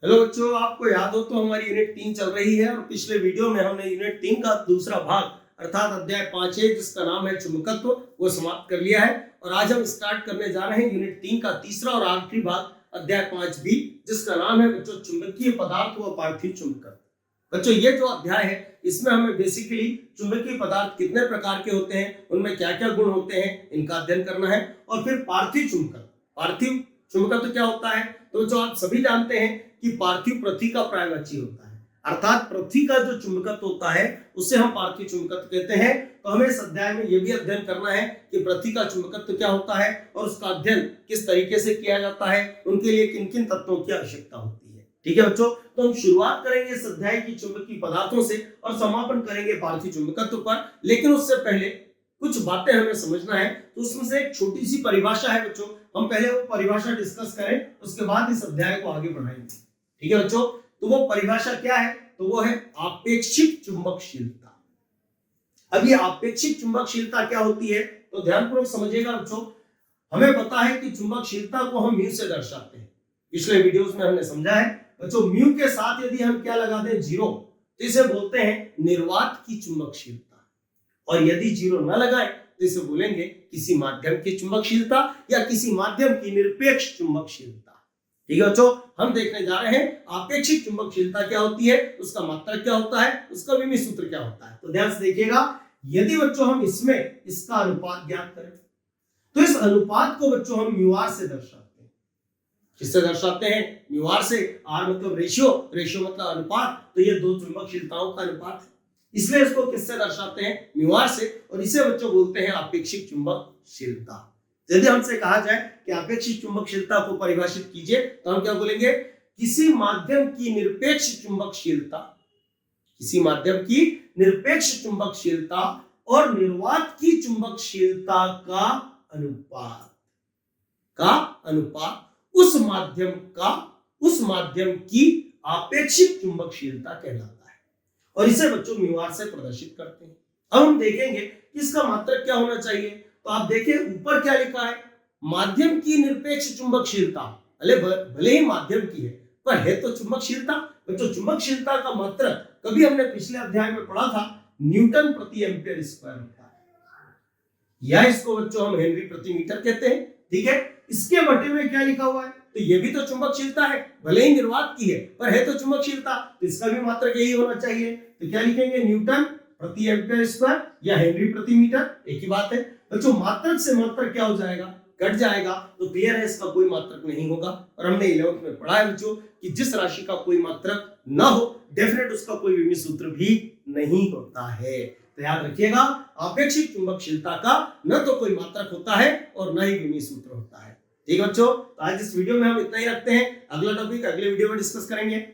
Hello बच्चों, आपको याद हो तो हमारी यूनिट 3 चल रही है और पिछले वीडियो में हमने यूनिट 3 का दूसरा भाग अर्थात अध्याय 5 है जिसका नाम है चुंबकत्व वो समाप्त कर लिया है। और आज हम स्टार्ट करने जा रहे हैं यूनिट 3 का तीसरा और आखिरी भाग अध्याय 5 भी, जिसका नाम है बच्चों चुंबकीय पदार्थ व पार्थिव चुंबकत्व। बच्चों ये जो अध्याय है इसमें हमें बेसिकली चुंबकीय पदार्थ कितने प्रकार के होते हैं, उनमें क्या क्या गुण होते हैं, इनका अध्ययन करना है। और फिर पार्थिव चुंबकत्व क्या होता है, तो जो आप सभी जानते हैं कि पार्थिव पृथ्वी का पर्यायवाची होता है, अर्थात पृथ्वी का जो चुंबकत्व होता है उसे हम पार्थिव चुंबकत्व कहते हैं। तो हमें इस अध्याय में यह भी अध्ययन करना है कि पृथ्वी का चुंबकत्व क्या होता है और उसका अध्ययन किस तरीके से किया जाता है, उनके लिए किन किन तत्वों की आवश्यकता होती है। ठीक है बच्चों, तो हम शुरुआत करेंगे इस अध्याय की चुंबकीय पदार्थों से और समापन करेंगे पार्थिव चुंबकत्व पर। लेकिन उससे पहले कुछ बातें हमें समझना है, तो उसमें से एक छोटी सी परिभाषा है बच्चों, हम पहले वो परिभाषा डिस्कस करें, उसके बाद इस अध्याय को आगे बढ़ाएंगे। ठीक है बच्चों, तो वो परिभाषा क्या है, तो वो है आपेक्षिक चुंबकशीलता। अब ये आपेक्षिक चुंबकशीलता क्या होती है, तो ध्यानपूर्वक समझिएगा बच्चों। हमें पता है कि चुंबकशीलता को हम म्यू से दर्शाते हैं, पिछले वीडियोस में हमने समझा है बच्चों। म्यू के साथ यदि हम क्या लगा दें, जीरो, तो इसे बोलते हैं निर्वात की चुंबकशीलता। और यदि जीरो न लगाए तो इसे बोलेंगे किसी माध्यम की चुंबकशीलता या किसी माध्यम की निरपेक्ष चुंबकशीलता। ठीक है बच्चों, हम देखने जा रहे हैं आपेक्षिक चुंबकशीलता क्या होती है, उसका मात्रक क्या होता है, उसका विमीय सूत्र क्या होता है। तो ध्यान से देखिएगा, यदि बच्चों हम इसमें इसका अनुपात ज्ञात करें तो इस अनुपात को बच्चों हम म्यू आर से दर्शाते हैं। किससे दर्शाते हैं, म्यू आर से। आर मतलब रेशियो, रेशियो मतलब अनुपात, तो ये दो चुंबकशीलताओं का अनुपात है, इसलिए इसको किससे दर्शाते हैं, म्यू आर से। और इसे बच्चों बोलते हैं आपेक्षिक चुंबकशीलता। यदि हमसे कहा जाए कि आपेक्षिक चुंबकशीलता को परिभाषित कीजिए तो हम क्या बोलेंगे, किसी माध्यम की निरपेक्ष चुंबकशीलता, किसी माध्यम की निरपेक्ष चुंबकशीलता और निर्वात की चुंबकशीलता का अनुपात उस माध्यम की आपेक्षिक चुंबकशीलता कहलाता है। और इसे बच्चों म्यू आर से प्रदर्शित करते हैं। अब हम देखेंगे कि इसका मात्रक क्या होना चाहिए। तो आप देखिए ऊपर क्या लिखा है, माध्यम की निरपेक्ष चुंबकशीलता। भले ही माध्यम की है पर है तो चुंबकशीलता। बच्चों चुंबकशीलता का मात्रक कभी हमने पिछले अध्याय में पढ़ा था, न्यूटन प्रति एम्पीयर स्क्वायर होता है, या इसको बच्चों हम हेनरी प्रति मीटर कहते हैं। ठीक है, इसके बटे में क्या लिखा हुआ है, तो ये भी तो चुंबकशीलता है, भले ही निर्वात की है पर है तो चुंबकशीलता, तो इसका भी मात्रक यही होना चाहिए। तो क्या लिखेंगे, न्यूटन प्रति एम्पीयर स्क्वायर या हेनरी प्रति मीटर, एक ही बात है। बच्चों मात्रक से मात्रक क्या हो जाएगा, कट जाएगा, तो क्लियर है इसका कोई मात्रक नहीं होगा। और हमने 11th में पढ़ा है बच्चों कि जिस राशि का कोई मात्रक ना हो डेफिनेट उसका कोई विमीय सूत्र भी नहीं होता है। तो याद रखिएगा, आपेक्षिक चुंबकशीलता का न तो कोई मात्रक होता है और न ही विमीय सूत्र होता है। ठीक है बच्चों, तो आज इस वीडियो में हम इतना ही रखते हैं। अगला टॉपिक अगले वीडियो में डिस्कस करेंगे।